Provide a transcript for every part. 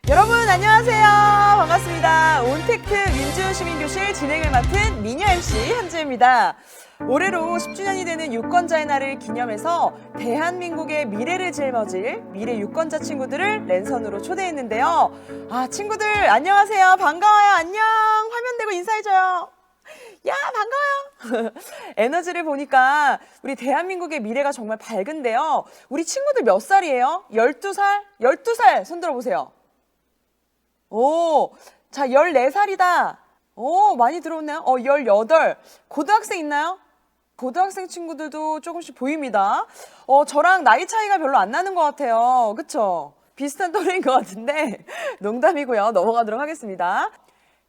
여러분 안녕하세요. 반갑습니다. 온택트 민주시민교실 진행을 맡은 미녀 MC 현주입니다. 올해로 10주년이 되는 유권자의 날을 기념해서 대한민국의 미래를 짊어질 미래 유권자 친구들을 랜선으로 초대했는데요. 친구들 안녕하세요. 반가워요. 안녕. 화면 대고 인사해줘요. 야, 반가워요. 에너지를 보니까 우리 대한민국의 미래가 정말 밝은데요. 우리 친구들 몇 살이에요? 12살? 12살 손 들어보세요. 오, 자, 14살이다. 오, 많이 들어오네요. 18. 고등학생 있나요? 고등학생 친구들도 조금씩 보입니다. 저랑 나이 차이가 별로 안 나는 것 같아요. 그쵸? 비슷한 또래인 것 같은데 농담이고요. 넘어가도록 하겠습니다.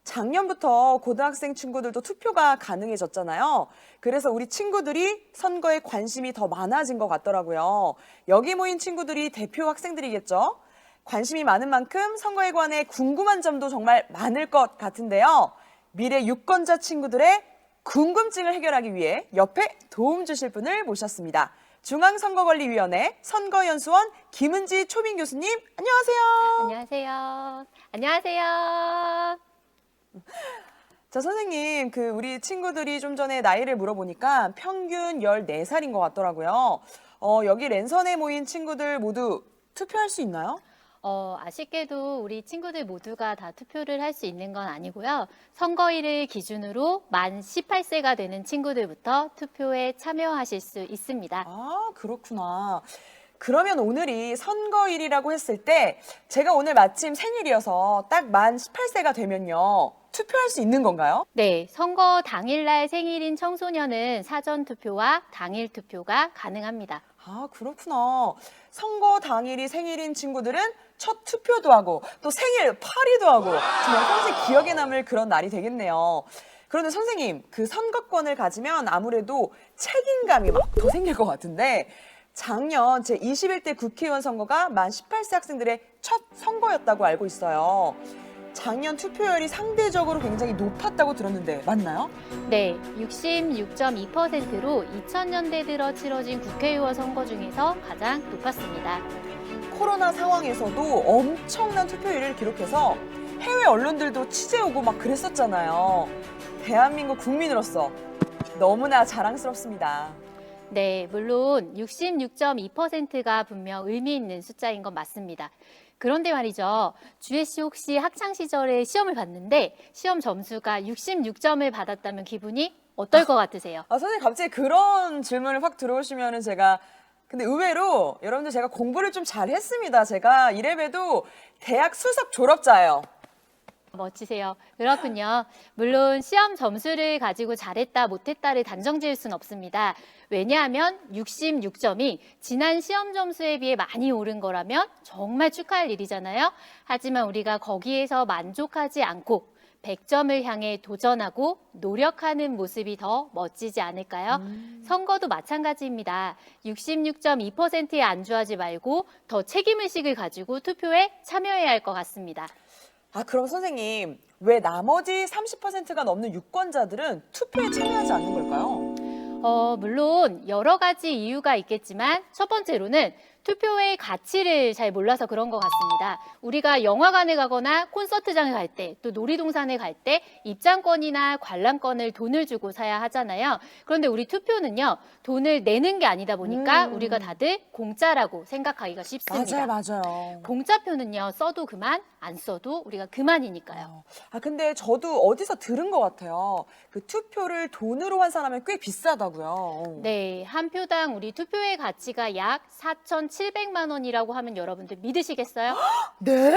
작년부터 고등학생 친구들도 투표가 가능해졌잖아요. 그래서 우리 친구들이 선거에 관심이 더 많아진 것 같더라고요. 여기 모인 친구들이 대표 학생들이겠죠? 관심이 많은 만큼 선거에 관해 궁금한 점도 정말 많을 것 같은데요. 미래 유권자 친구들의 궁금증을 해결하기 위해 옆에 도움 주실 분을 모셨습니다. 중앙선거관리위원회 선거연수원 김은지 초빙 교수님, 안녕하세요. 안녕하세요. 안녕하세요. 자, 선생님, 우리 친구들이 좀 전에 나이를 물어보니까 평균 14살인 것 같더라고요. 여기 랜선에 모인 친구들 모두 투표할 수 있나요? 아쉽게도 우리 친구들 모두가 다 투표를 할 수 있는 건 아니고요. 선거일을 기준으로 만 18세가 되는 친구들부터 투표에 참여하실 수 있습니다. 아, 그렇구나. 그러면 오늘이 선거일이라고 했을 때 제가 오늘 마침 생일이어서 딱 만 18세가 되면요. 투표할 수 있는 건가요? 네, 선거 당일날 생일인 청소년은 사전 투표와 당일 투표가 가능합니다. 아, 그렇구나. 선거 당일이 생일인 친구들은 첫 투표도 하고 또 생일 파리도 하고 정말 평생 기억에 남을 그런 날이 되겠네요. 그런데 선생님, 그 선거권을 가지면 아무래도 책임감이 막 더 생길 것 같은데 작년 제21대 국회의원 선거가 만 18세 학생들의 첫 선거였다고 알고 있어요. 작년 투표율이 상대적으로 굉장히 높았다고 들었는데 맞나요? 네, 66.2%로 2000년대 들어 치러진 국회의원 선거 중에서 가장 높았습니다. 코로나 상황에서도 엄청난 투표율을 기록해서 해외 언론들도 취재 오고 막 그랬었잖아요. 대한민국 국민으로서 너무나 자랑스럽습니다. 네, 물론 66.2%가 분명 의미 있는 숫자인 건 맞습니다. 그런데 말이죠. 주혜 씨 혹시 학창 시절에 시험을 봤는데 시험 점수가 66점을 받았다면 기분이 어떨 것 같으세요? 선생님 갑자기 그런 질문을 확 들어오시면은 근데 의외로 여러분들 제가 공부를 좀 잘했습니다. 제가 이래봬도 대학 수석 졸업자예요. 멋지세요. 그렇군요. 물론 시험 점수를 가지고 잘했다 못했다를 단정 지을 수는 없습니다. 왜냐하면 66점이 지난 시험 점수에 비해 많이 오른 거라면 정말 축하할 일이잖아요. 하지만 우리가 거기에서 만족하지 않고 100점을 향해 도전하고 노력하는 모습이 더 멋지지 않을까요? 선거도 마찬가지입니다. 66.2%에 안주하지 말고 더 책임의식을 가지고 투표에 참여해야 할 것 같습니다. 그럼 선생님, 왜 나머지 30%가 넘는 유권자들은 투표에 참여하지 않는 걸까요? 물론 여러 가지 이유가 있겠지만 첫 번째로는 투표의 가치를 잘 몰라서 그런 것 같습니다. 우리가 영화관에 가거나 콘서트장에 갈 때, 또 놀이동산에 갈 때 입장권이나 관람권을 돈을 주고 사야 하잖아요. 그런데 우리 투표는요, 돈을 내는 게 아니다 보니까 우리가 다들 공짜라고 생각하기가 쉽습니다. 맞아요. 공짜표는요, 써도 그만, 안 써도 우리가 그만이니까요. 근데 저도 어디서 들은 것 같아요. 그 투표를 돈으로 한 사람은 꽤 비싸다고요. 네, 한 표당 우리 투표의 가치가 약 4,700만 원이라고 하면 여러분들 믿으시겠어요? 네?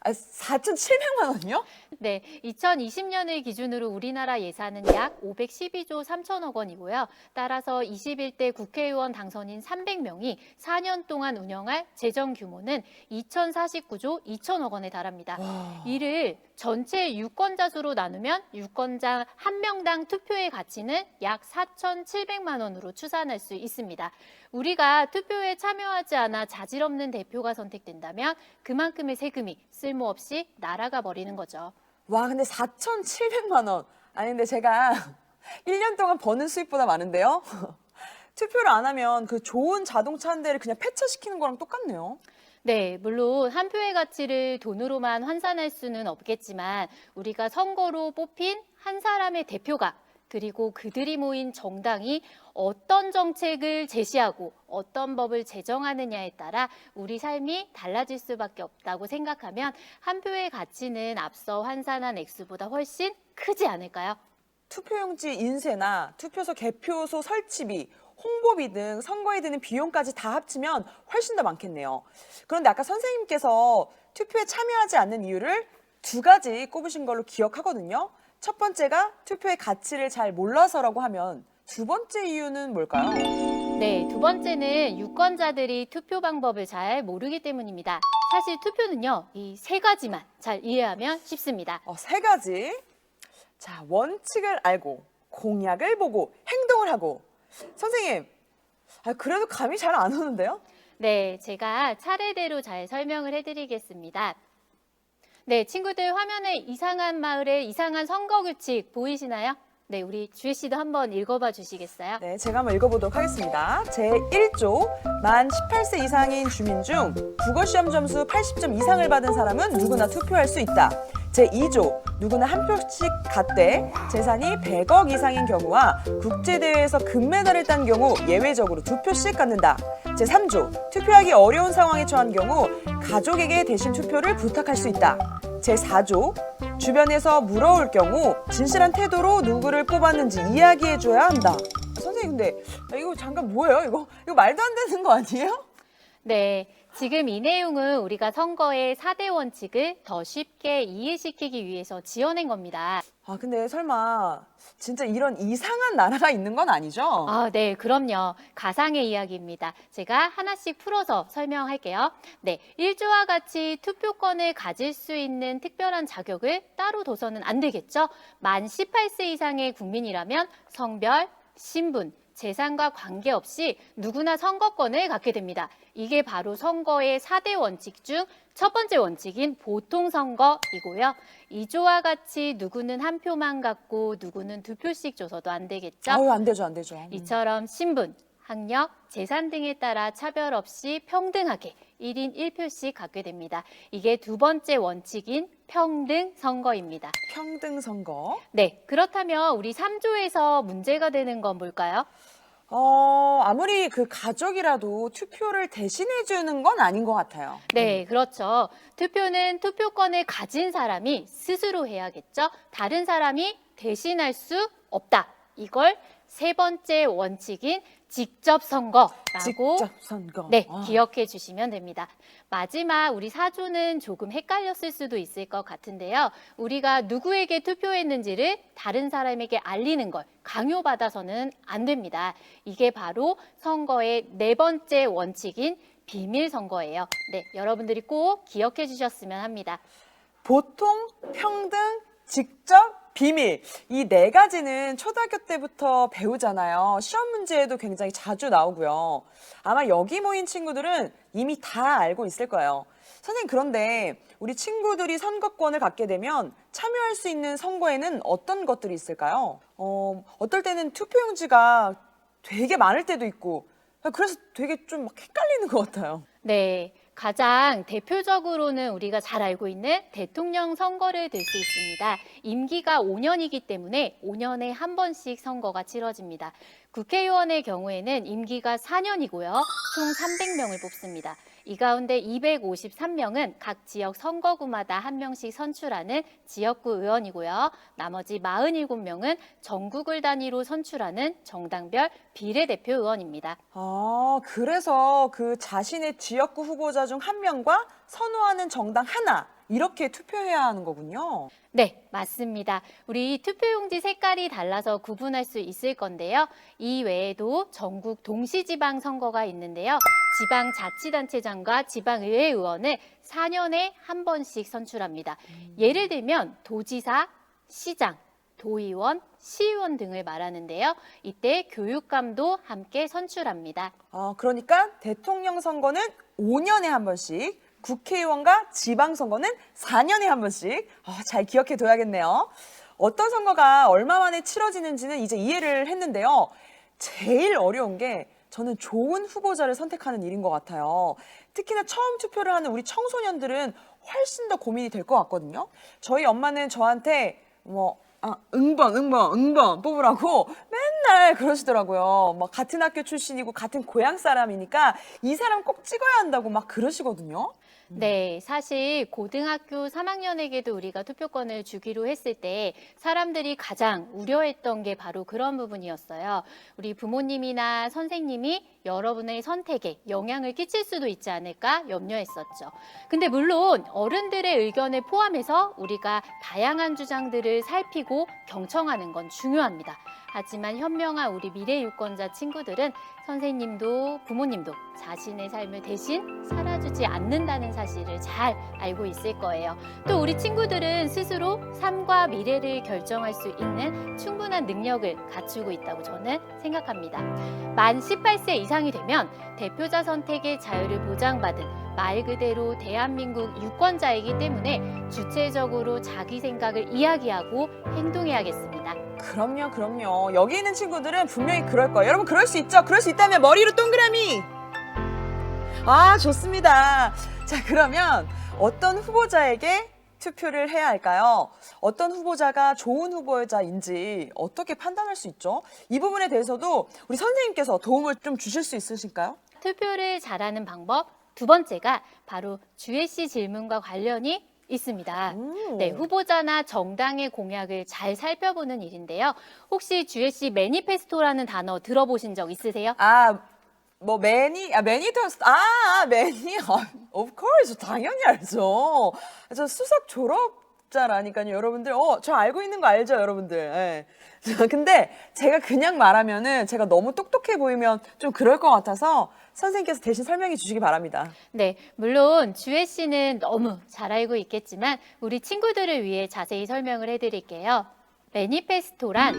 4,700만 원이요? 네, 2020년을 기준으로 우리나라 예산은 약 512조 3천억 원이고요. 따라서 21대 국회의원 당선인 300명이 4년 동안 운영할 재정 규모는 2,049조 2천억 원에 달합니다. 이를 전체 유권자 수로 나누면 유권자 한 명당 투표의 가치는 약 4,700만 원으로 추산할 수 있습니다. 우리가 투표에 참여하지 않아 자질 없는 대표가 선택된다면 그만큼의 세금이 쓸모없이 날아가 버리는 거죠. 와, 근데 4,700만 원. 근데 제가 1년 동안 버는 수입보다 많은데요? 투표를 안 하면 그 좋은 자동차 한 대를 그냥 폐차시키는 거랑 똑같네요. 네, 물론 한 표의 가치를 돈으로만 환산할 수는 없겠지만 우리가 선거로 뽑힌 한 사람의 대표가 그리고 그들이 모인 정당이 어떤 정책을 제시하고 어떤 법을 제정하느냐에 따라 우리 삶이 달라질 수밖에 없다고 생각하면 한 표의 가치는 앞서 환산한 액수보다 훨씬 크지 않을까요? 투표용지 인쇄나 투표소 개표소 설치비, 홍보비 등 선거에 드는 비용까지 다 합치면 훨씬 더 많겠네요. 그런데 아까 선생님께서 투표에 참여하지 않는 이유를 두 가지 꼽으신 걸로 기억하거든요. 첫 번째가 투표의 가치를 잘 몰라서라고 하면 두 번째 이유는 뭘까요? 네, 두 번째는 유권자들이 투표 방법을 잘 모르기 때문입니다. 사실 투표는요, 이 세 가지만 잘 이해하면 쉽습니다. 세 가지. 자, 원칙을 알고, 공약을 보고, 행동을 하고. 선생님, 그래도 감이 잘 안 오는데요? 네, 제가 차례대로 잘 설명을 해드리겠습니다. 네, 친구들 화면에 이상한 마을의 이상한 선거 규칙 보이시나요? 네, 우리 주혜 씨도 한번 읽어봐 주시겠어요? 네, 제가 한번 읽어보도록 하겠습니다. 제1조, 만 18세 이상인 주민 중 국어시험 점수 80점 이상을 받은 사람은 누구나 투표할 수 있다. 제2조, 누구나 한 표씩 갖되 재산이 100억 이상인 경우와 국제대회에서 금메달을 딴 경우 예외적으로 2표씩 갖는다. 제3조, 투표하기 어려운 상황에 처한 경우 가족에게 대신 투표를 부탁할 수 있다. 제4조, 주변에서 물어올 경우 진실한 태도로 누구를 뽑았는지 이야기해줘야 한다. 선생님, 근데 이거 잠깐 뭐예요? 이거 말도 안 되는 거 아니에요? 네, 지금 이 내용은 우리가 선거의 4대 원칙을 더 쉽게 이해시키기 위해서 지어낸 겁니다. 근데 설마 진짜 이런 이상한 나라가 있는 건 아니죠? 네, 그럼요. 가상의 이야기입니다. 제가 하나씩 풀어서 설명할게요. 네, 1조와 같이 투표권을 가질 수 있는 특별한 자격을 따로 둬서는 안 되겠죠? 만 18세 이상의 국민이라면 성별, 신분, 재산과 관계없이 누구나 선거권을 갖게 됩니다. 이게 바로 선거의 4대 원칙 중 첫 번째 원칙인 보통선거이고요. 2조와 같이 누구는 한 표만 갖고 누구는 2표씩 줘서도 안 되겠죠? 안 되죠, 안 되죠. 이처럼 신분, 학력, 재산 등에 따라 차별 없이 평등하게 1인 1표씩 갖게 됩니다. 이게 두 번째 원칙인 평등 선거입니다. 평등 선거. 네, 그렇다면 우리 3조에서 문제가 되는 건 뭘까요? 아무리 그 가족이라도 투표를 대신해 주는 건 아닌 것 같아요. 네, 그렇죠. 투표는 투표권을 가진 사람이 스스로 해야겠죠. 다른 사람이 대신할 수 없다. 이걸 세 번째 원칙인 직접 선거라고 직접 선거. 네, 기억해 주시면 됩니다. 마지막 우리 4조는 조금 헷갈렸을 수도 있을 것 같은데요. 우리가 누구에게 투표했는지를 다른 사람에게 알리는 걸 강요받아서는 안 됩니다. 이게 바로 선거의 네 번째 원칙인 비밀 선거예요. 네, 여러분들이 꼭 기억해 주셨으면 합니다. 보통, 평등, 직접, 비밀. 이 네 가지는 초등학교 때부터 배우잖아요. 시험 문제에도 굉장히 자주 나오고요. 아마 여기 모인 친구들은 이미 다 알고 있을 거예요. 선생님, 그런데 우리 친구들이 선거권을 갖게 되면 참여할 수 있는 선거에는 어떤 것들이 있을까요? 어떨 때는 투표용지가 되게 많을 때도 있고, 그래서 되게 좀 막 헷갈리는 것 같아요. 네, 가장 대표적으로는 우리가 잘 알고 있는 대통령 선거를 들 수 있습니다. 임기가 5년이기 때문에 5년에 한 번씩 선거가 치러집니다. 국회의원의 경우에는 임기가 4년이고요. 총 300명을 뽑습니다. 이 가운데 253명은 각 지역 선거구마다 한 명씩 선출하는 지역구 의원이고요. 나머지 47명은 전국을 단위로 선출하는 정당별 비례대표 의원입니다. 그래서 그 자신의 지역구 후보자 중 한 명과 선호하는 정당 하나, 이렇게 투표해야 하는 거군요. 네, 맞습니다. 우리 투표용지 색깔이 달라서 구분할 수 있을 건데요. 이 외에도 전국 동시지방 선거가 있는데요. 지방자치단체장과 지방의회 의원을 4년에 한 번씩 선출합니다. 예를 들면 도지사, 시장, 도의원, 시의원 등을 말하는데요. 이때 교육감도 함께 선출합니다. 그러니까 대통령 선거는 5년에 한 번씩, 국회의원과 지방선거는 4년에 한 번씩. 잘 기억해 둬야겠네요. 어떤 선거가 얼마 만에 치러지는지는 이제 이해를 했는데요. 제일 어려운 게 저는 좋은 후보자를 선택하는 일인 것 같아요. 특히나 처음 투표를 하는 우리 청소년들은 훨씬 더 고민이 될 것 같거든요. 저희 엄마는 저한테 응번 뽑으라고 맨날 그러시더라고요. 막 같은 학교 출신이고 같은 고향 사람이니까 이 사람 꼭 찍어야 한다고 막 그러시거든요. 네, 사실 고등학교 3학년에게도 우리가 투표권을 주기로 했을 때 사람들이 가장 우려했던 게 바로 그런 부분이었어요. 우리 부모님이나 선생님이 여러분의 선택에 영향을 끼칠 수도 있지 않을까 염려했었죠. 근데 물론 어른들의 의견을 포함해서 우리가 다양한 주장들을 살피고 경청하는 건 중요합니다. 하지만 현명한 우리 미래 유권자 친구들은 선생님도 부모님도 자신의 삶을 대신 살아주지 않는다는 사실을 잘 알고 있을 거예요. 또 우리 친구들은 스스로 삶과 미래를 결정할 수 있는 충분한 능력을 갖추고 있다고 저는 생각합니다. 만 18세 이상이 되면 대표자 선택의 자유를 보장받은 말 그대로 대한민국 유권자이기 때문에 주체적으로 자기 생각을 이야기하고 행동해야겠습니다. 그럼요. 여기 있는 친구들은 분명히 그럴 거예요. 여러분 그럴 수 있죠? 그럴 수 있다면 머리로 동그라미! 아, 좋습니다. 자, 그러면 어떤 후보자에게 투표를 해야 할까요? 어떤 후보자가 좋은 후보자인지 어떻게 판단할 수 있죠? 이 부분에 대해서도 우리 선생님께서 도움을 좀 주실 수 있으실까요? 투표를 잘하는 방법 두 번째가 바로 주혜 씨 질문과 관련이 있습니다. 네, 후보자나 정당의 공약을 잘 살펴보는 일인데요. 혹시 주혜 씨 매니페스토라는 단어 들어보신 적 있으세요? of course, 당연히 알죠. 저 수석 졸업자라니까요, 여러분들. 저 알고 있는 거 알죠, 여러분들. 예. 근데 제가 그냥 말하면은 제가 너무 똑똑해 보이면 좀 그럴 것 같아서 선생님께서 대신 설명해 주시기 바랍니다. 네, 물론 주혜 씨는 너무 잘 알고 있겠지만 우리 친구들을 위해 자세히 설명을 해드릴게요. 매니페스토란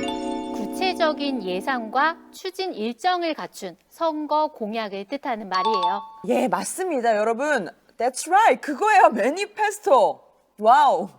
구체적인 예상과 추진 일정을 갖춘 선거 공약을 뜻하는 말이에요. 예, 맞습니다, 여러분. That's right. 그거예요, 매니페스토. 와우.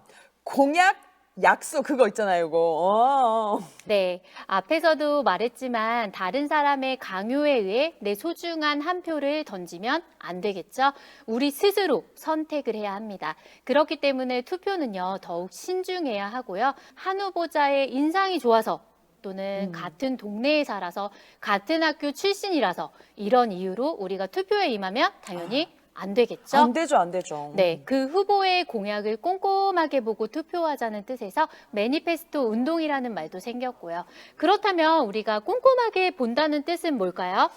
공약, 약속 그거 있잖아요, 이거. 네, 앞에서도 말했지만 다른 사람의 강요에 의해 내 소중한 한 표를 던지면 안 되겠죠? 우리 스스로 선택을 해야 합니다. 그렇기 때문에 투표는요, 더욱 신중해야 하고요. 한 후보자의 인상이 좋아서 또는 같은 동네에 살아서 같은 학교 출신이라서 이런 이유로 우리가 투표에 임하면 당연히 안 되겠죠? 안 되죠. 네, 그 후보의 공약을 꼼꼼하게 보고 투표하자는 뜻에서 매니페스토 운동이라는 말도 생겼고요. 그렇다면 우리가 꼼꼼하게 본다는 뜻은 뭘까요?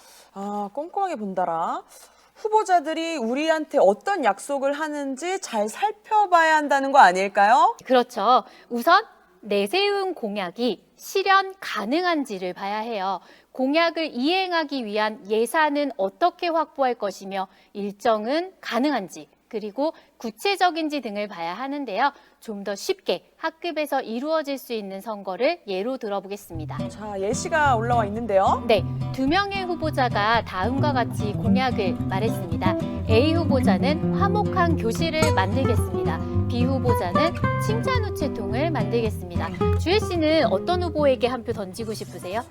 꼼꼼하게 본다라. 후보자들이 우리한테 어떤 약속을 하는지 잘 살펴봐야 한다는 거 아닐까요? 그렇죠. 우선 내세운 공약이 실현 가능한지를 봐야 해요. 공약을 이행하기 위한 예산은 어떻게 확보할 것이며 일정은 가능한지 그리고 구체적인지 등을 봐야 하는데요. 좀 더 쉽게 학급에서 이루어질 수 있는 선거를 예로 들어보겠습니다. 자, 예시가 올라와 있는데요. 네, 두 명의 후보자가 다음과 같이 공약을 말했습니다. A 후보자는 화목한 교실을 만들겠습니다. B 후보자는 칭찬 우체통을 만들겠습니다. 주혜 씨는 어떤 후보에게 한 표 던지고 싶으세요?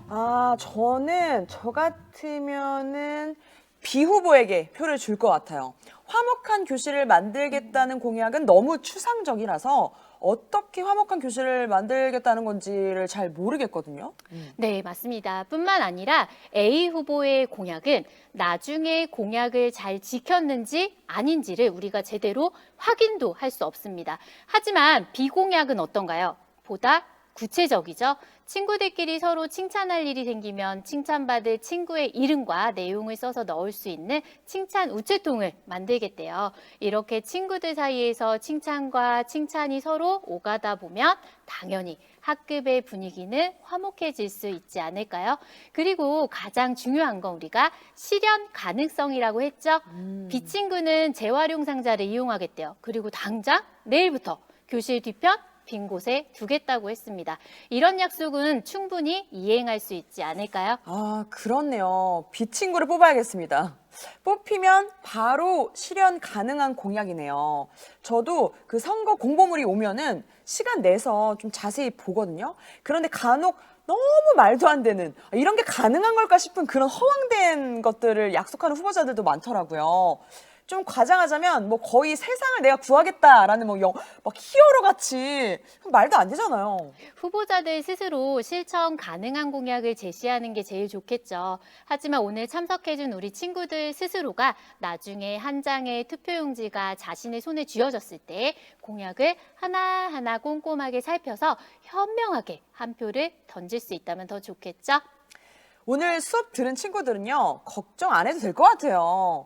저는 저 같으면은 B 후보에게 표를 줄 것 같아요. 화목한 교실을 만들겠다는 공약은 너무 추상적이라서 어떻게 화목한 교실을 만들겠다는 건지를 잘 모르겠거든요. 네, 맞습니다. 뿐만 아니라 A 후보의 공약은 나중에 공약을 잘 지켰는지 아닌지를 우리가 제대로 확인도 할 수 없습니다. 하지만 B 공약은 어떤가요? 보다 구체적이죠. 친구들끼리 서로 칭찬할 일이 생기면 칭찬받을 친구의 이름과 내용을 써서 넣을 수 있는 칭찬 우체통을 만들겠대요. 이렇게 친구들 사이에서 칭찬과 칭찬이 서로 오가다 보면 당연히 학급의 분위기는 화목해질 수 있지 않을까요? 그리고 가장 중요한 건 우리가 실현 가능성이라고 했죠. B 친구는 재활용 상자를 이용하겠대요. 그리고 당장 내일부터 교실 뒤편 빈 곳에 두겠다고 했습니다. 이런 약속은 충분히 이행할 수 있지 않을까요? 그렇네요. B 친구를 뽑아야겠습니다. 뽑히면 바로 실현 가능한 공약이네요. 저도 그 선거 공보물이 오면은 시간 내서 좀 자세히 보거든요. 그런데 간혹 너무 말도 안 되는 이런 게 가능한 걸까 싶은 그런 허황된 것들을 약속하는 후보자들도 많더라고요. 좀 과장하자면 뭐 거의 세상을 내가 구하겠다라는 막 히어로 같이 말도 안 되잖아요. 후보자들 스스로 실천 가능한 공약을 제시하는 게 제일 좋겠죠. 하지만 오늘 참석해준 우리 친구들 스스로가 나중에 한 장의 투표용지가 자신의 손에 쥐어졌을 때 공약을 하나하나 꼼꼼하게 살펴서 현명하게 한 표를 던질 수 있다면 더 좋겠죠? 오늘 수업 들은 친구들은요, 걱정 안 해도 될 것 같아요.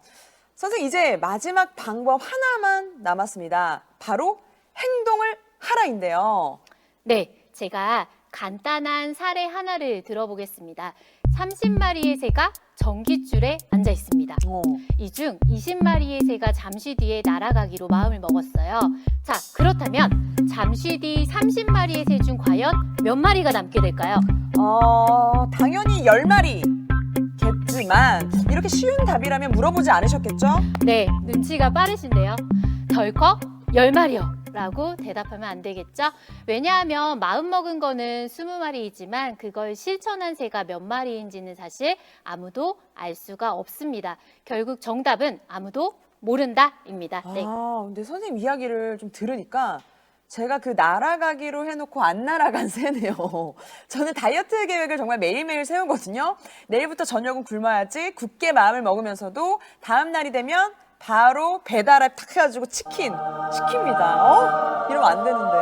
선생님, 이제 마지막 방법 하나만 남았습니다. 바로 행동을 하라인데요. 네, 제가 간단한 사례 하나를 들어보겠습니다. 30마리의 새가 전깃줄에 앉아 있습니다. 이 중 20마리의 새가 잠시 뒤에 날아가기로 마음을 먹었어요. 자, 그렇다면 잠시 뒤 30마리의 새 중 과연 몇 마리가 남게 될까요? 당연히 10마리겠지만 이렇게 쉬운 답이라면 물어보지 않으셨겠죠? 네, 눈치가 빠르신데요. 덜컥 10마리요. 라고 대답하면 안 되겠죠? 왜냐하면 마음먹은 거는 20마리이지만 그걸 실천한 새가 몇 마리인지는 사실 아무도 알 수가 없습니다. 결국 정답은 아무도 모른다입니다. 네. 근데 선생님 이야기를 좀 들으니까 제가 그 날아가기로 해놓고 안 날아간 새네요. 저는 다이어트 계획을 정말 매일매일 세우거든요. 내일부터 저녁은 굶어야지 굳게 마음을 먹으면서도 다음 날이 되면 바로 배달앱 탁 해가지고 치킨 시킵니다. 이러면 안 되는데.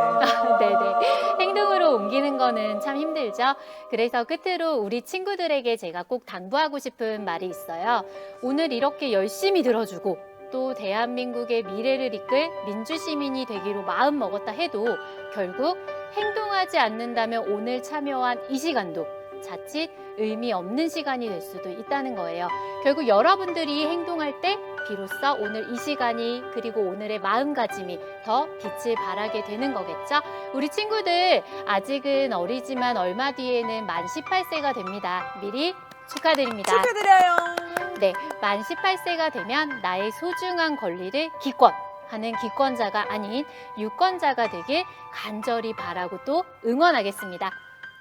네네. 행동으로 옮기는 거는 참 힘들죠. 그래서 끝으로 우리 친구들에게 제가 꼭 당부하고 싶은 말이 있어요. 오늘 이렇게 열심히 들어주고 또 대한민국의 미래를 이끌 민주시민이 되기로 마음먹었다 해도 결국 행동하지 않는다면 오늘 참여한 이 시간도 자칫 의미 없는 시간이 될 수도 있다는 거예요. 결국 여러분들이 행동할 때 비로소 오늘 이 시간이 그리고 오늘의 마음가짐이 더 빛을 발하게 되는 거겠죠? 우리 친구들 아직은 어리지만 얼마 뒤에는 만 18세가 됩니다. 미리 축하드립니다. 축하드려요. 네, 만 18세가 되면 나의 소중한 권리를 기권하는 기권자가 아닌 유권자가 되길 간절히 바라고 또 응원하겠습니다.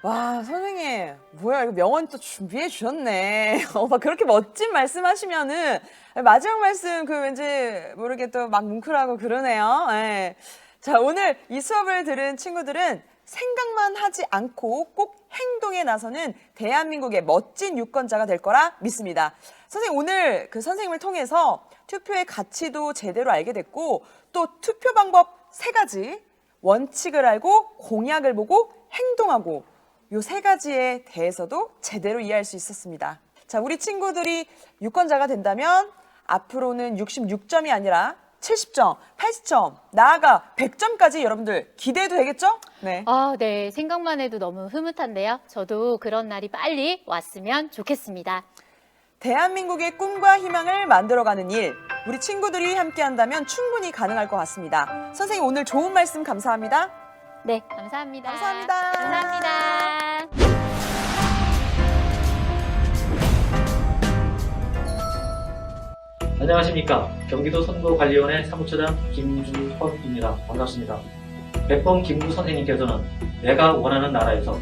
와, 선생님, 뭐야, 이거 명언 또 준비해 주셨네. 그렇게 멋진 말씀 하시면은, 마지막 말씀, 왠지 모르게 또 막 뭉클하고 그러네요. 예. 자, 오늘 이 수업을 들은 친구들은 생각만 하지 않고 꼭 행동에 나서는 대한민국의 멋진 유권자가 될 거라 믿습니다. 선생님, 오늘 그 선생님을 통해서 투표의 가치도 제대로 알게 됐고, 또 투표 방법 3가지, 원칙을 알고 공약을 보고 행동하고, 요 3가지에 대해서도 제대로 이해할 수 있었습니다. 자, 우리 친구들이 유권자가 된다면 앞으로는 66점이 아니라 70점, 80점, 나아가 100점까지 여러분들 기대해도 되겠죠? 네. 네. 생각만 해도 너무 흐뭇한데요. 저도 그런 날이 빨리 왔으면 좋겠습니다. 대한민국의 꿈과 희망을 만들어가는 일, 우리 친구들이 함께 한다면 충분히 가능할 것 같습니다. 선생님, 오늘 좋은 말씀 감사합니다. 네, 감사합니다. 감사합니다. 감사합니다. 안녕하십니까. 경기도 선거관리위원회 사무처장 김주헌입니다. 반갑습니다. 백범 김구 선생님께서는 내가 원하는 나라에서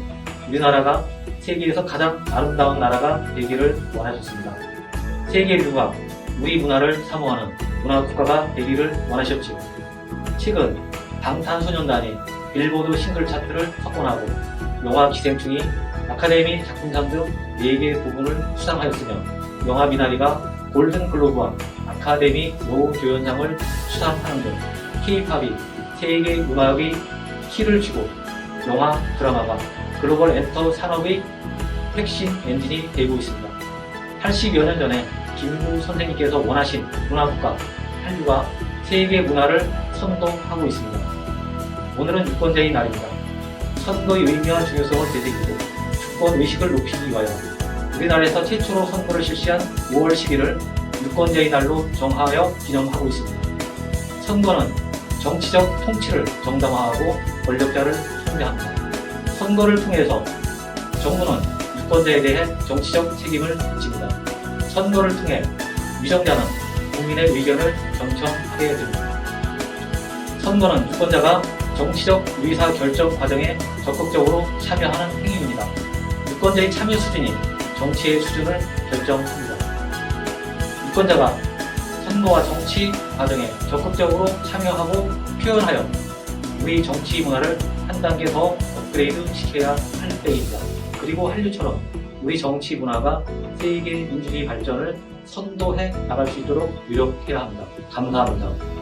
우리나라가 세계에서 가장 아름다운 나라가 되기를 원하셨습니다. 세계 인류가 우리 문화를 사모하는 문화국가가 되기를 원하셨지요. 최근 방탄소년단이 빌보드 싱글 차트를 석권하고 영화 기생충이 아카데미 작품상 등 4개 부분을 수상하였으며 영화 미나리가 골든글로브와 아카데미 노조연상을 수상하는 등 K-팝이 세계 문화의 키를 쥐고 영화, 드라마가 글로벌 엔터 산업의 핵심 엔진이 되고 있습니다. 80여 년 전에 김구 선생님께서 원하신 문화국가 한류가 세계 문화를 선도하고 있습니다. 오늘은 유권자의 날입니다. 선거의 의미와 중요성을 되새기고 주권 의식을 높이기 위하여 우리나라에서 최초로 선거를 실시한 5월 10일을 유권자의 날로 정하여 기념하고 있습니다. 선거는 정치적 통치를 정당화하고 권력자를 통제합니다. 선거를 통해서 정부는 유권자에 대해 정치적 책임을 집니다. 선거를 통해 위정자는 국민의 의견을 경청하게 됩니다. 선거는 유권자가 정치적 의사결정 과정에 적극적으로 참여하는 행위입니다. 유권자의 참여 수준이 정치의 수준을 결정합니다. 유권자가 선거와 정치 과정에 적극적으로 참여하고 표현하여 우리 정치 문화를 한 단계 더 업그레이드 시켜야 할 때입니다. 그리고 한류처럼 우리 정치 문화가 세계 민주주의 발전을 선도해 나갈 수 있도록 노력해야 합니다. 감사합니다.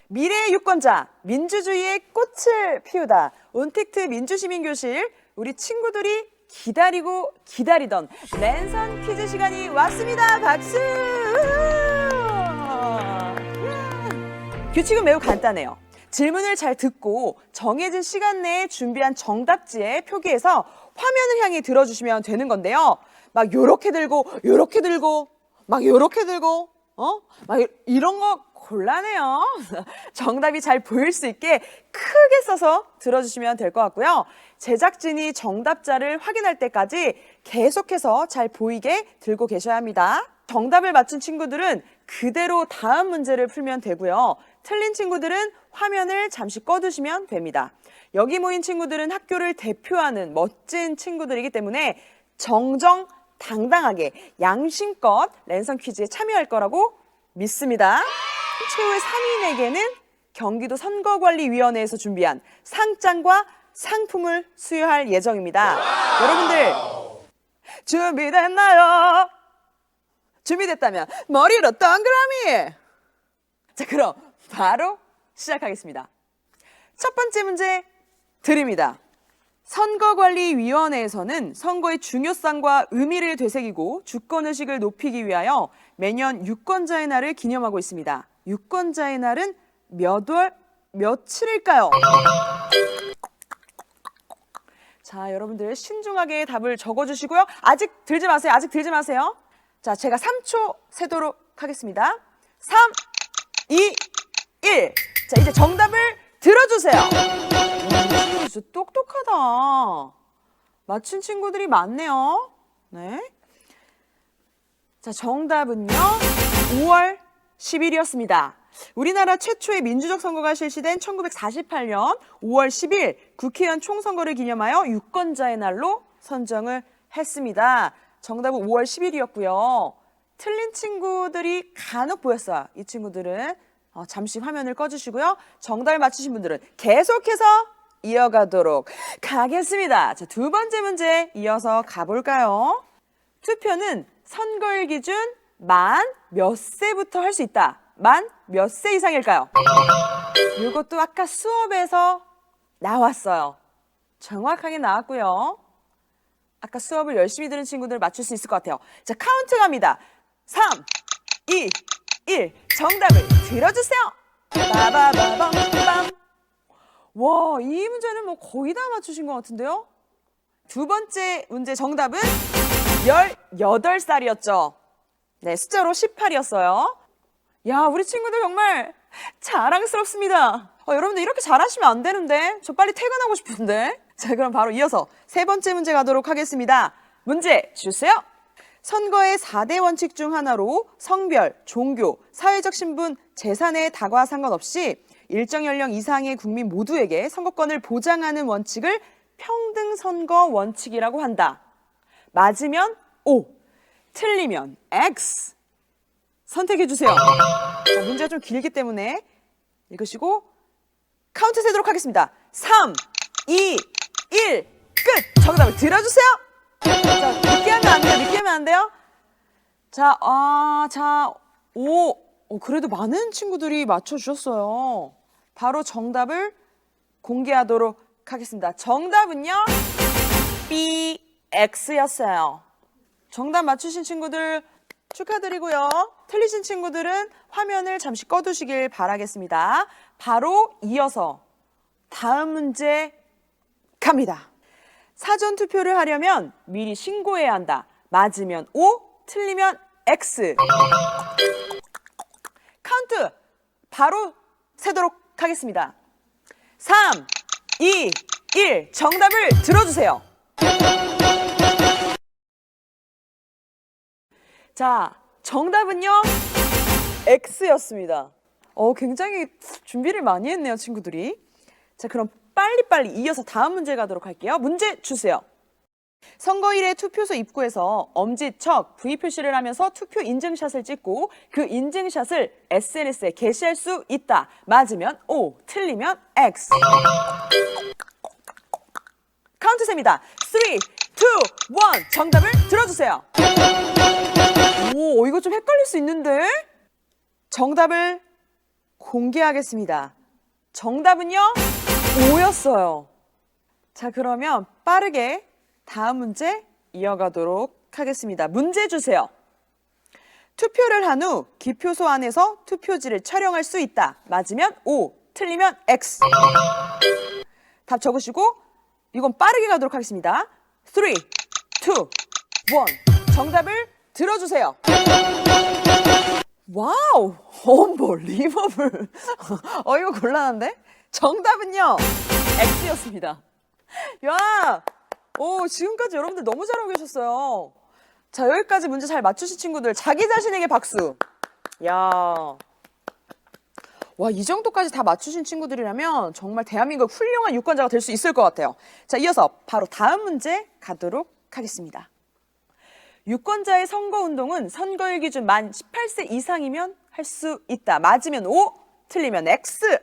미래의 유권자, 민주주의의 꽃을 피우다. 온택트 민주시민교실, 우리 친구들이 기다리고 기다리던 랜선 퀴즈 시간이 왔습니다. 박수! 규칙은 매우 간단해요. 질문을 잘 듣고 정해진 시간 내에 준비한 정답지에 표기해서 화면을 향해 들어주시면 되는 건데요. 막 요렇게 들고, 요렇게 들고, 막 요렇게 들고, 막 이런 거 곤란해요. 정답이 잘 보일 수 있게 크게 써서 들어주시면 될 것 같고요. 제작진이 정답자를 확인할 때까지 계속해서 잘 보이게 들고 계셔야 합니다. 정답을 맞춘 친구들은 그대로 다음 문제를 풀면 되고요. 틀린 친구들은 화면을 잠시 꺼두시면 됩니다. 여기 모인 친구들은 학교를 대표하는 멋진 친구들이기 때문에 정정당당하게 양심껏 랜선 퀴즈에 참여할 거라고 믿습니다. 최후의 3인에게는 경기도 선거관리위원회에서 준비한 상장과 상품을 수여할 예정입니다. 여러분들 준비됐나요? 준비됐다면 머리로 동그라미! 자, 그럼 바로 시작하겠습니다. 첫 번째 문제 드립니다. 선거관리위원회에서는 선거의 중요성과 의미를 되새기고 주권의식을 높이기 위하여 매년 유권자의 날을 기념하고 있습니다. 유권자의 날은 몇 월 며칠일까요? 자, 여러분들 신중하게 답을 적어주시고요. 아직 들지 마세요. 아직 들지 마세요. 자, 제가 3초 세도록 하겠습니다. 3, 2, 1. 자, 이제 정답을 들어주세요. 진짜 똑똑하다. 맞춘 친구들이 많네요. 네. 자, 정답은요. 5월 10일이었습니다. 우리나라 최초의 민주적 선거가 실시된 1948년 5월 10일 국회의원 총선거를 기념하여 유권자의 날로 선정을 했습니다. 정답은 5월 10일이었고요. 틀린 친구들이 간혹 보였어요. 이 친구들은 잠시 화면을 꺼주시고요. 정답을 맞추신 분들은 계속해서 이어가도록 하겠습니다. 자, 두 번째 문제 이어서 가볼까요? 투표는 선거일 기준 만 몇 세부터 할 수 있다. 만 몇 세 이상일까요? 이것도 아까 수업에서 나왔어요. 정확하게 나왔고요. 아까 수업을 열심히 들은 친구들 맞출 수 있을 것 같아요. 자, 카운트 갑니다. 3, 2, 1. 정답을 들어주세요. 빠바바밤밤. 와, 이 문제는 뭐 거의 다 맞추신 것 같은데요? 두 번째 문제 정답은 18살이었죠. 네, 숫자로 18이었어요. 야, 우리 친구들 정말 자랑스럽습니다. 여러분들 이렇게 잘하시면 안 되는데. 저 빨리 퇴근하고 싶은데. 자, 그럼 바로 이어서 세 번째 문제 가도록 하겠습니다. 문제 주세요. 선거의 4대 원칙 중 하나로 성별, 종교, 사회적 신분, 재산의 다과 상관없이 일정 연령 이상의 국민 모두에게 선거권을 보장하는 원칙을 평등선거 원칙이라고 한다. 맞으면 O, 틀리면 X. 선택해주세요. 자, 문제가 좀 길기 때문에 읽으시고 카운트 세도록 하겠습니다. 3, 2, 1, 끝! 정답을 들어주세요. 자, 늦게 하면 안 돼요. 늦게 하면 안 돼요. 자, 그래도 많은 친구들이 맞춰주셨어요. 바로 정답을 공개하도록 하겠습니다. 정답은요, BX였어요. 정답 맞추신 친구들 축하드리고요. 틀리신 친구들은 화면을 잠시 꺼두시길 바라겠습니다. 바로 이어서 다음 문제 갑니다. 사전 투표를 하려면 미리 신고해야 한다. 맞으면 O, 틀리면 X. 카운트 바로 세도록 하겠습니다. 3, 2, 1. 정답을 들어주세요. 자, 정답은요, X였습니다. 굉장히 준비를 많이 했네요, 친구들이. 자, 그럼 빨리빨리 이어서 다음 문제 가도록 할게요. 문제 주세요. 선거일에 투표소 입구에서 엄지척 V 표시를 하면서 투표 인증샷을 찍고 그 인증샷을 SNS에 게시할 수 있다. 맞으면 O, 틀리면 X. 카운트 셉니다. 3, 2, 1. 정답을 들어주세요. 오, 이거 좀 헷갈릴 수 있는데? 정답을 공개하겠습니다. 정답은요? O였어요. 자, 그러면 빠르게 다음 문제 이어가도록 하겠습니다. 문제 주세요. 투표를 한 후 기표소 안에서 투표지를 촬영할 수 있다. 맞으면 O, 틀리면 X. 답 적으시고 이건 빠르게 가도록 하겠습니다. 3, 2, 1. 정답을 들어주세요. 와우! 언버리버블. 이거 곤란한데? 정답은요, X였습니다. 야! 지금까지 여러분들 너무 잘하고 계셨어요. 자, 여기까지 문제 잘 맞추신 친구들 자기 자신에게 박수. 야, 와, 이 정도까지 다 맞추신 친구들이라면 정말 대한민국 훌륭한 유권자가 될 수 있을 것 같아요. 자, 이어서 바로 다음 문제 가도록 하겠습니다. 유권자의 선거운동은 선거일 기준 만 18세 이상이면 할 수 있다. 맞으면 O, 틀리면 X.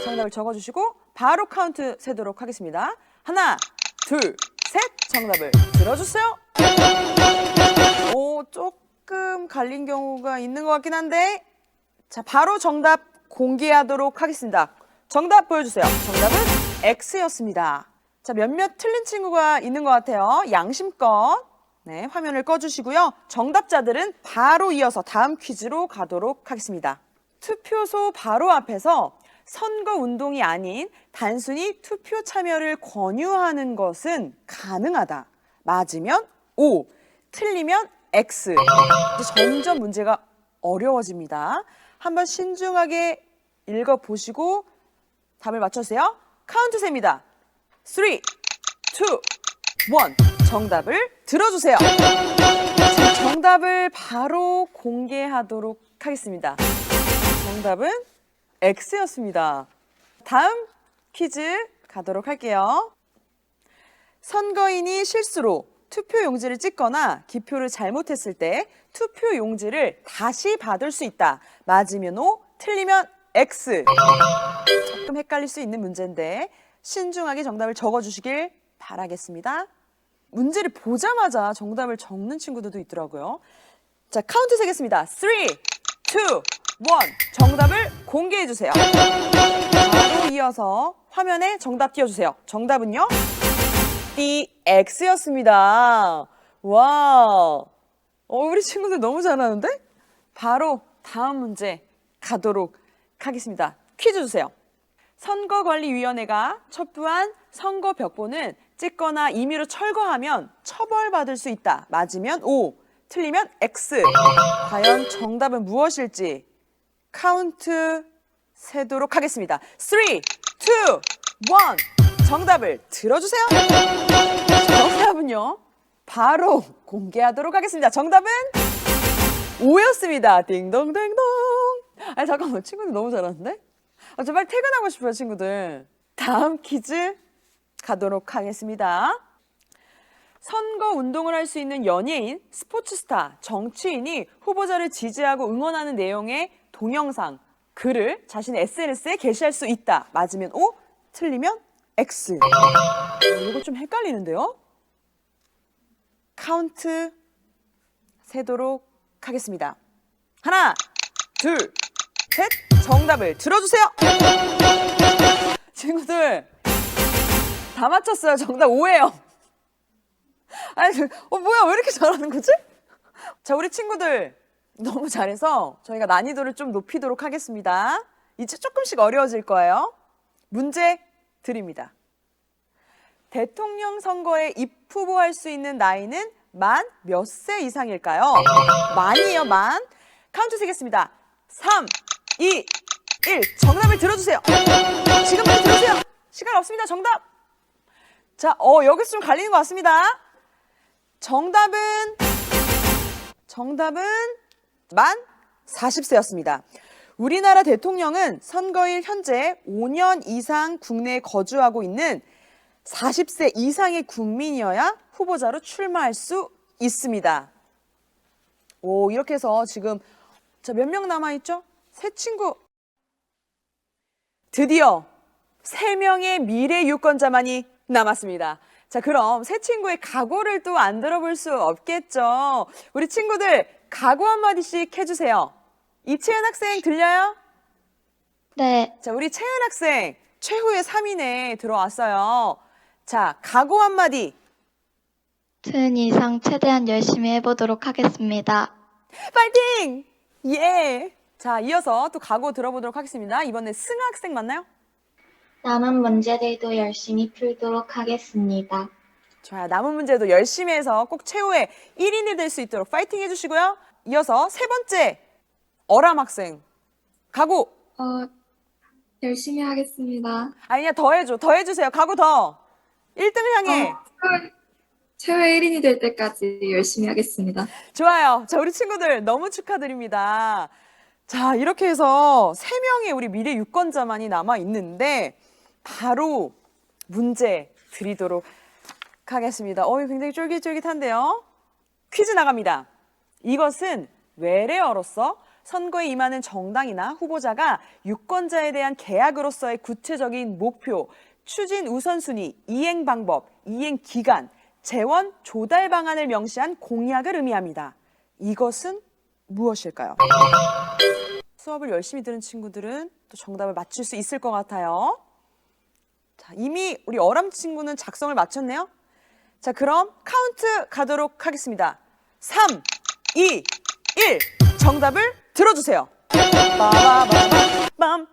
정답을 적어주시고 바로 카운트 세도록 하겠습니다. 하나, 둘, 셋. 정답을 들어주세요. 조금 갈린 경우가 있는 것 같긴 한데, 자, 바로 정답 공개하도록 하겠습니다. 정답 보여주세요. 정답은 X였습니다. 자, 몇몇 틀린 친구가 있는 것 같아요. 양심껏 네, 화면을 꺼주시고요. 정답자들은 바로 이어서 다음 퀴즈로 가도록 하겠습니다. 투표소 바로 앞에서 선거운동이 아닌 단순히 투표 참여를 권유하는 것은 가능하다. 맞으면 O, 틀리면 X. 이제 점점 문제가 어려워집니다. 한번 신중하게 읽어보시고 답을 맞춰주세요. 카운트 셉니다. 3, 2, 1. 정답을 들어주세요. 자, 정답을 바로 공개하도록 하겠습니다. 정답은 X였습니다. 다음 퀴즈 가도록 할게요. 선거인이 실수로 투표 용지를 찍거나 기표를 잘못했을 때 투표 용지를 다시 받을 수 있다. 맞으면 O, 틀리면 X. 조금 헷갈릴 수 있는 문제인데 신중하게 정답을 적어주시길 바라겠습니다. 문제를 보자마자 정답을 적는 친구들도 있더라고요. 자, 카운트 세겠습니다. 3, 2, 1. 정답을 공개해주세요. 바로 이어서 화면에 정답 띄워주세요. 정답은요? X였습니다. 와, 우리 친구들 너무 잘하는데? 바로 다음 문제 가도록 하겠습니다. 퀴즈 주세요. 선거관리위원회가 첩부한 선거벽보는 찍거나 임의로 철거하면 처벌받을 수 있다. 맞으면 O, 틀리면 X. 과연 정답은 무엇일지 카운트 세도록 하겠습니다. 3, 2, 1. 정답을 들어주세요. 정답은요, 바로 공개하도록 하겠습니다. 정답은 O였습니다. 띵동댕동. 아니, 잠깐만, 친구들 너무 잘하는데? 저 빨리 퇴근하고 싶어요, 친구들. 다음 퀴즈 가도록 하겠습니다. 선거 운동을 할 수 있는 연예인, 스포츠 스타, 정치인이 후보자를 지지하고 응원하는 내용의 동영상, 글을 자신의 SNS에 게시할 수 있다. 맞으면 O, 틀리면 X. 이거 좀 헷갈리는데요? 카운트 세도록 하겠습니다. 하나, 둘, 셋. 정답을 들어주세요. 친구들 다 맞췄어요. 정답 O예요. 아니, 뭐야, 왜 이렇게 잘하는 거지? 자, 우리 친구들 너무 잘해서 저희가 난이도를 좀 높이도록 하겠습니다. 이제 조금씩 어려워질 거예요. 문제 드립니다. 대통령 선거에 입후보할 수 있는 나이는 만 몇 세 이상일까요? 만이에요, 만. 카운트 세겠습니다. 3, 2, 1. 정답을 들어주세요. 지금 빨리 들어주세요. 시간 없습니다. 정답. 자, 여기서 좀 갈리는 것 같습니다. 정답은 만 40세였습니다. 우리나라 대통령은 선거일 현재 5년 이상 국내에 거주하고 있는 40세 이상의 국민이어야 후보자로 출마할 수 있습니다. 오, 이렇게 해서 지금 몇 명 남아있죠? 세 친구. 드디어 3명의 미래 유권자만이 남았습니다. 자, 그럼 세 친구의 각오를 또 안 들어볼 수 없겠죠. 우리 친구들 각오 한마디씩 해주세요. 이채은 학생 들려요? 네, 자, 우리 채은 학생 최후의 3인에 들어왔어요. 자, 각오 한마디. 2 이상 최대한 열심히 해보도록 하겠습니다. 파이팅! 예! 자, 이어서 또 각오 들어보도록 하겠습니다. 이번에 승아 학생 맞나요? 남은 문제들도 열심히 풀도록 하겠습니다. 좋아요. 남은 문제도 열심히 해서 꼭 최후의 1인이 될 수 있도록 파이팅 해주시고요. 이어서 세 번째 어람 학생 각오. 열심히 하겠습니다. 아니야, 더 해주세요. 각오 더. 1등 향해. 최후의 1인이 될 때까지 열심히 하겠습니다. 좋아요. 자, 우리 친구들 너무 축하드립니다. 자, 이렇게 해서 3명의 우리 미래 유권자만이 남아 있는데 바로 문제 드리도록 하겠습니다. 굉장히 쫄깃쫄깃한데요. 퀴즈 나갑니다. 이것은 외래어로서 선거에 임하는 정당이나 후보자가 유권자에 대한 계약으로서의 구체적인 목표, 추진 우선순위, 이행 방법, 이행 기간, 재원 조달 방안을 명시한 공약을 의미합니다. 이것은 무엇일까요? 수업을 열심히 들은 친구들은 또 정답을 맞출 수 있을 것 같아요. 자, 이미 우리 어람 친구는 작성을 마쳤네요. 자, 그럼 카운트 가도록 하겠습니다. 3, 2, 1. 정답을 들어주세요. 빠바바밤.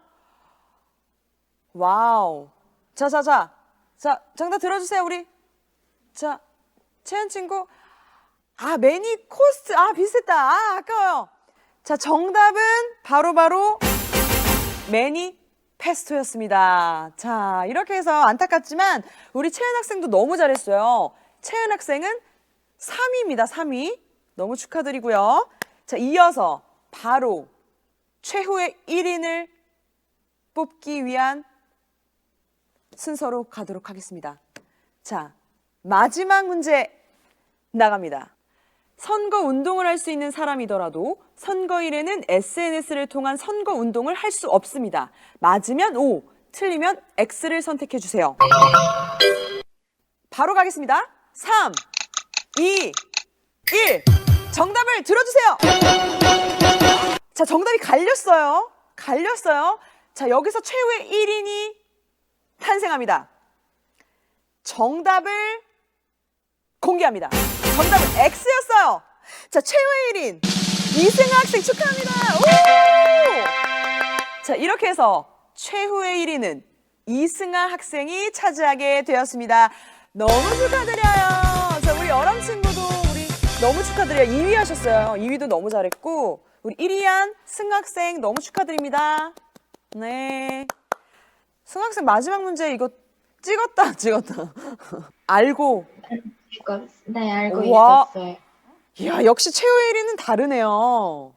와우. 자, 정답 들어주세요, 우리. 자, 채연 친구. 매니 코스트. 비슷했다. 아까워요. 자, 정답은 바로 매니 페스토였습니다. 자, 이렇게 해서 안타깝지만 우리 채연 학생도 너무 잘했어요. 채연 학생은 3위입니다. 3위. 너무 축하드리고요. 자, 이어서 바로 최후의 1인을 뽑기 위한 순서로 가도록 하겠습니다. 자, 마지막 문제 나갑니다. 선거 운동을 할 수 있는 사람이더라도 선거일에는 SNS를 통한 선거 운동을 할 수 없습니다. 맞으면 O, 틀리면 X를 선택해 주세요. 바로 가겠습니다. 3, 2, 1. 정답을 들어주세요. 자, 정답이 갈렸어요. 자, 여기서 최후의 1인이 탄생합니다. 정답을 공개합니다. 정답은 X였어요. 자, 최후의 1인 이승아 학생 축하합니다. 오! 자, 이렇게 해서 최후의 1위는 이승아 학생이 차지하게 되었습니다. 너무 축하드려요. 자, 우리 어람 친구도 우리 너무 축하드려요. 2위 하셨어요. 2위도 너무 잘했고 우리 1위한 승아 학생 너무 축하드립니다. 네. 승아 학생 마지막 문제 이거 찍었다. 알고. 네, 알고 와. 있었어요. 이야, 역시 최후의 1위는 다르네요.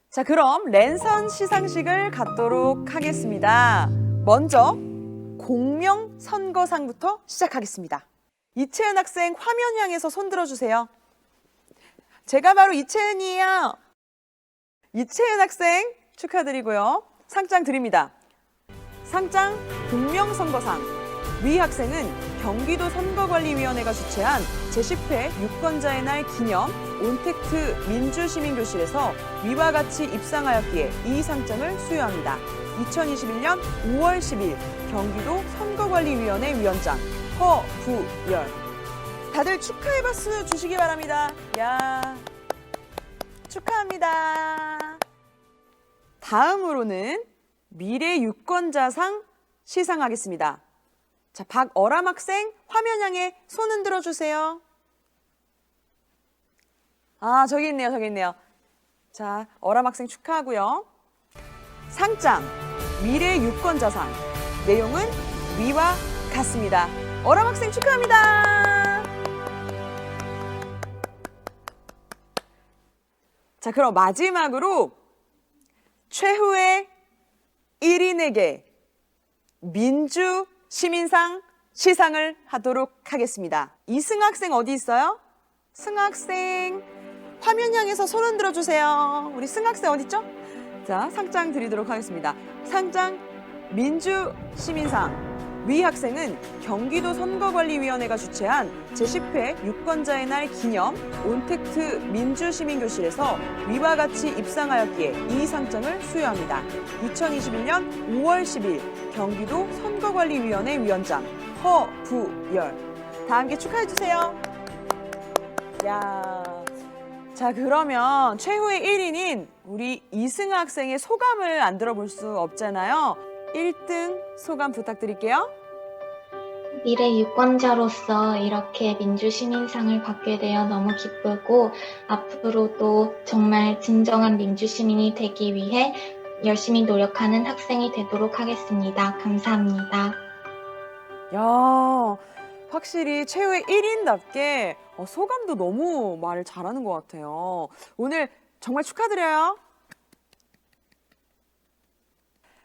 자, 그럼 랜선 시상식을 갖도록 하겠습니다. 먼저 공명선거상부터 시작하겠습니다. 이채은 학생 화면 향해서 손 들어주세요. 제가 바로 이채은이에요. 이채은 학생 축하드리고요. 상장 드립니다. 상장 공명선거상. 위 학생은 경기도 선거관리위원회가 주최한 제10회 유권자의 날 기념 온택트 민주시민교실에서 위와 같이 입상하였기에 이 상장을 수여합니다. 2021년 5월 10일 경기도 선거관리위원회 위원장 허부열. 다들 축하의 박수 주시기 바랍니다. 야, 축하합니다. 다음으로는 미래 유권자상 시상하겠습니다. 자, 박어람 학생 화면 향해 손 흔들어 주세요. 저기 있네요. 자, 어람 학생 축하하고요. 상장 미래 유권자상. 내용은 위와 같습니다. 어람 학생 축하합니다. 자, 그럼 마지막으로 최후의 1인에게 민주 시민상 시상을 하도록 하겠습니다. 이승 학생 어디 있어요? 승 학생 화면 향해서 손 흔들어 주세요. 우리 승 학생 어디 있죠? 자, 상장 드리도록 하겠습니다. 상장 민주 시민상. 위 학생은 경기도 선거관리위원회가 주최한 제10회 유권자의 날 기념 온택트 민주시민교실에서 위와 같이 입상하였기에 이 상장을 수여합니다. 2021년 5월 10일 경기도 선거관리위원회 위원장 허부열. 다 함께 축하해 주세요. 야, 자, 그러면 최후의 1인인 우리 이승 학생의 소감을 안 들어볼 수 없잖아요. 1등 소감 부탁드릴게요. 미래 유권자로서 이렇게 민주시민상을 받게 되어 너무 기쁘고 앞으로도 정말 진정한 민주시민이 되기 위해 열심히 노력하는 학생이 되도록 하겠습니다. 감사합니다. 야, 확실히 최후의 1인답게 소감도 너무 말을 잘하는 것 같아요. 오늘 정말 축하드려요.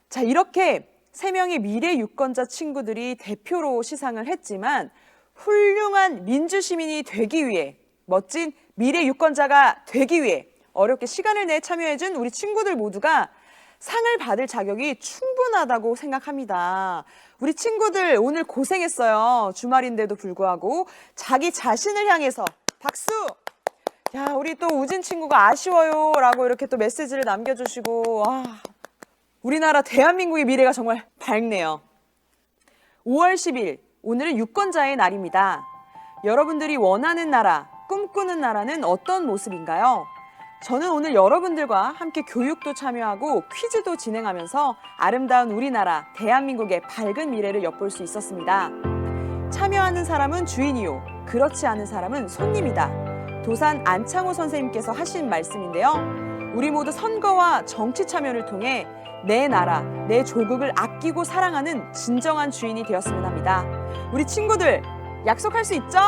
자, 이렇게 3명의 미래 유권자 친구들이 대표로 시상을 했지만 훌륭한 민주시민이 되기 위해, 멋진 미래 유권자가 되기 위해 어렵게 시간을 내 참여해준 우리 친구들 모두가 상을 받을 자격이 충분하다고 생각합니다. 우리 친구들 오늘 고생했어요. 주말인데도 불구하고 자기 자신을 향해서 박수! 야, 우리 또 우진 친구가 아쉬워요 라고 이렇게 또 메시지를 남겨주시고, 우리나라 대한민국의 미래가 정말 밝네요. 5월 10일, 오늘은 유권자의 날입니다. 여러분들이 원하는 나라, 꿈꾸는 나라는 어떤 모습인가요? 저는 오늘 여러분들과 함께 교육도 참여하고 퀴즈도 진행하면서 아름다운 우리나라, 대한민국의 밝은 미래를 엿볼 수 있었습니다. 참여하는 사람은 주인이요, 그렇지 않은 사람은 손님이다. 도산 안창호 선생님께서 하신 말씀인데요. 우리 모두 선거와 정치 참여를 통해 내 나라, 내 조국을 아끼고 사랑하는 진정한 주인이 되었으면 합니다. 우리 친구들, 약속할 수 있죠?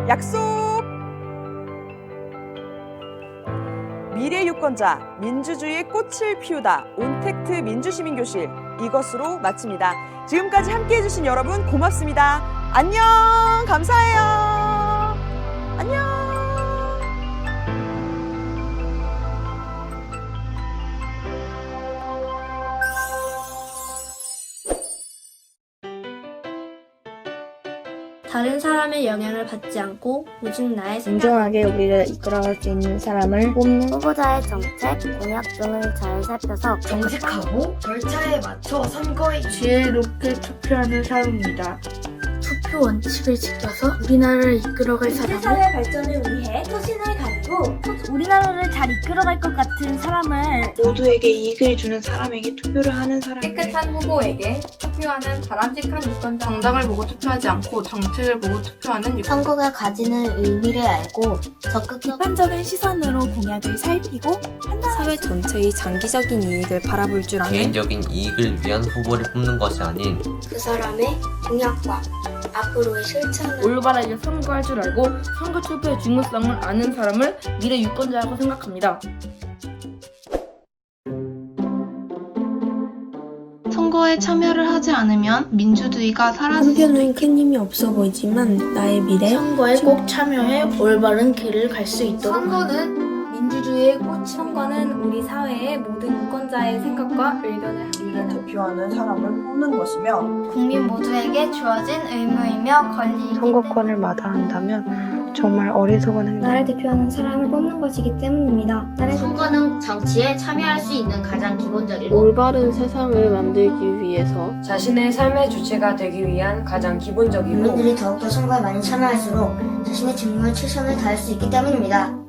약속! 미래 유권자, 민주주의의 꽃을 피우다, 온택트 민주시민교실, 이것으로 마칩니다. 지금까지 함께해 주신 여러분 고맙습니다. 안녕! 감사해요! 안녕! 다른 사람의 영향을 받지 않고 오직 나의 진정하게 우리를 이끌어갈 수 있는 사람을 뽑는 후보자의 정책, 공약 등을 잘 살펴서 정직하고 절차에 맞춰 선거에 지혜롭게 투표하는 사람입니다. 투표 원칙을 지켜서 우리나라를 이끌어갈 사람을 사회 발전을 위해 소신을 가지고 우리나라를 잘 이끌어갈 것 같은 사람을 모두에게 이익을 주는 사람에게 투표를 하는 사람. 깨끗한 후보에게 투표하는 바람직한 유권자. 정당을 보고 투표하지 않고 정책을 보고 투표하는 선거가 가지는 의미를 알고 적극 비판적인 시선으로 공약을 살피고 사회 전체의 장기적인 이익을 바라볼 줄 아는 개인적인 이익을 위한 후보를 뽑는 것이 아닌 그 사람의 공약과 앞으로의 실천을 올바르게 선거할 줄 알고 선거 투표의 중요성을 아는 사람을 미래 유권자라고 생각합니다. 선거에 참여를 하지 않으면 민주주의가 사라질 수도 한편은 큰 힘이 없어 보이지만 나의 미래 선거에 꼭 참여해 올바른 길을 갈 수 있도록 선거는 민주주의의 꽃. 선거는 우리 사회의 모든 유권자의 생각과 의견을 우리를 대표하는 사람을 뽑는 것이며 국민 모두에게 주어진 의무이며 권리이기 선거권을 마다한다면 정말 어리석은 행동. 나를 대표하는 사람을 뽑는 것이기 때문입니다. 선거는 정치에 참여할 수 있는 가장 기본적이고 올바른 세상을 만들기 위해서 자신의 삶의 주체가 되기 위한 가장 기본적이고 국민들이 더욱더 선거에 많이 참여할수록 자신의 직무에 최선을 다할 수 있기 때문입니다.